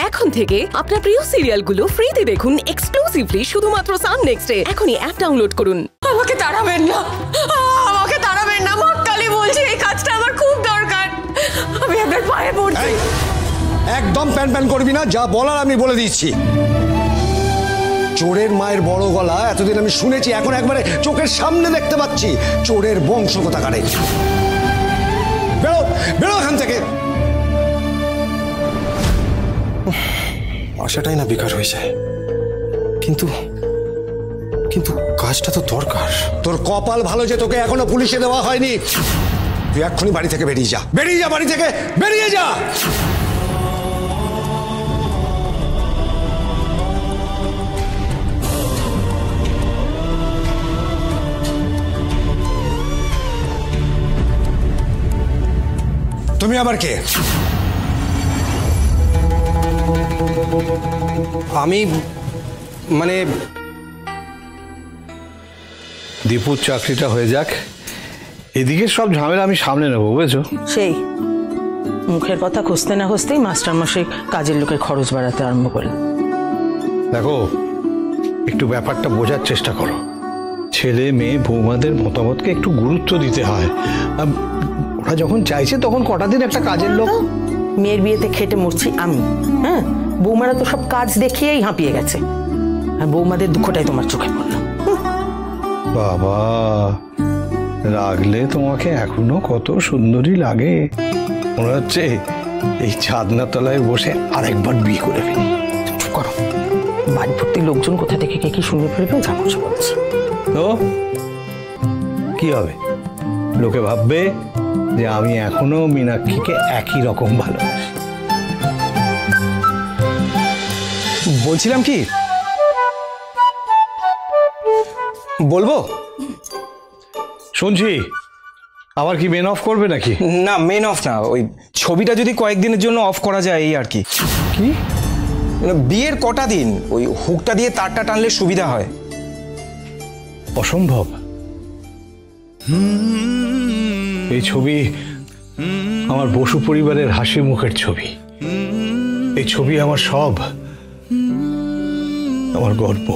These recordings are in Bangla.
এখন থেকে আপনার প্রিয় সিরিয়ালগুলো ফ্রিতে দেখুন এক্সক্লুসিভলি শুধুমাত্র সান নেক্সটে। এখনই অ্যাপ ডাউনলোড করুন। আমাকে তাড়াবেন না, আমাকে তাড়াবেন না, মা কালী বলছি এই কাজটা আমার খুব দরকার, আমি আপনার পায়ে পড়ছি। একদম প্যান প্যান করবি না, যা বলার আমি বলে দিচ্ছি। চোরের মায়ের বড় গলা এতদিন আমি শুনেছি, এখন একবারে চোখের সামনে দেখতে পাচ্ছি। চোরের বংশ কোথাকারে। বেরো বেরো এখান থেকে। আশাটাই না বেকার হয়ে যায়, কিন্তু কিন্তু কাজটা তো দরকার। তোর কপাল ভালো যে তোকে এখনো পুলিশে দেওয়া হয়নি। তুই এক্ষুনি বাড়ি থেকে বেরিয়ে যা, বেরিয়ে যা, বাড়ি থেকে বেরিয়ে যা। তুমি আবার কে? আমি মানে দীপুর চাকরিটা হয়ে যাক, এদিকে সব ঝামেলা আমি সামলে নেবো, বুঝেছো? সেই মুখের কথা খুঁজতে না খুঁজতেই মাস্টারমশাই কাজের লোকের খরচ বাড়াতে আরম্ভ করলেন। দেখো, একটু ব্যাপারটা বোঝার চেষ্টা করো। ছেলে মেয়ে বৌমাদের মতামতকে একটু গুরুত্ব দিতে হয়। ওরা যখন চাইছে তখন কটা দিন একটা কাজের লোক। মেয়ের বিয়েতে খেটে মরছি আমি, হ্যাঁ? বৌমারা তো সব কাজ দেখিয়েই হাঁপিয়ে গেছে, আর বৌমাদের দুঃখটাই তোমার চোখে পড়লো। বাবা, রাগলে তোমাকে এখনো কত সুন্দরী লাগে। মনে হচ্ছে এই ছাদনা তলায় বসে আরেকবার বিয়ে করে ফেলি। চুপ করো, বাড়ি ভর্তি লোকজন কোথা থেকে কে কি শুনে ফেলবে, যা করছে বলছি। তো কি হবে? লোকে ভাববে যে আমি এখনো মীনাক্ষীকে একই রকম ভালোবাসি। বলছিলাম কি, বলবো? শুনছি, আবার কি মেন অফ করবে নাকি? না, মেন অফ না, ওই ছবিটা যদি কয়েকদিনের জন্য অফ করা যায় এই আর কি। কি? বিয়ের কটা দিন ওই হুকটা দিয়ে তারটা টানলে সুবিধা হয়। অসম্ভব। এই ছবি আমার বসু পরিবারের হাসি মুখের ছবি। এই ছবি আমার সব, আমার গর্ব,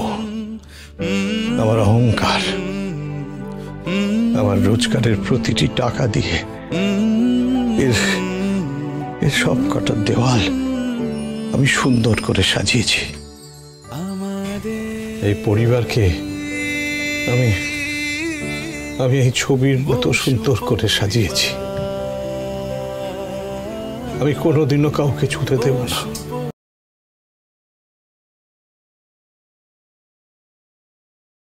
আমার অহংকার, আমার রোজগারের প্রতিটি টাকা দিয়ে এর সব কটা দেওয়াল আমি সুন্দর করে সাজিয়েছি। এই পরিবারকে আমি এই ছবির মতো সুন্দর করে সাজিয়েছি। আমি কোনোদিনও কাউকে ছুঁতে দেব না।